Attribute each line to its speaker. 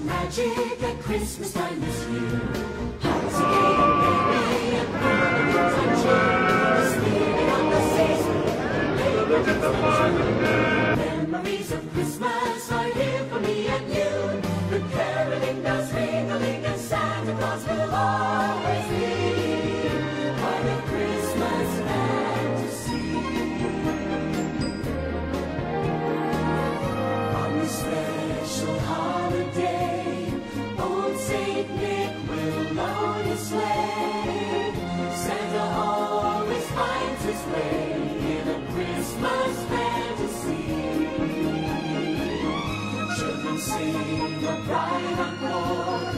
Speaker 1: Magic at Christmas time this year. Hearts are gay and merry and birds on cheer. Sleeping on the seas, look at the fun. Memories of Christmas are here for me and you. The caroling bells ringling and Santa Claus will always be part of Christmas fantasy. On this special holiday, old Saint Nick will load his sleigh. Santa always finds his way in a Christmas fantasy. Children sing a bride on board,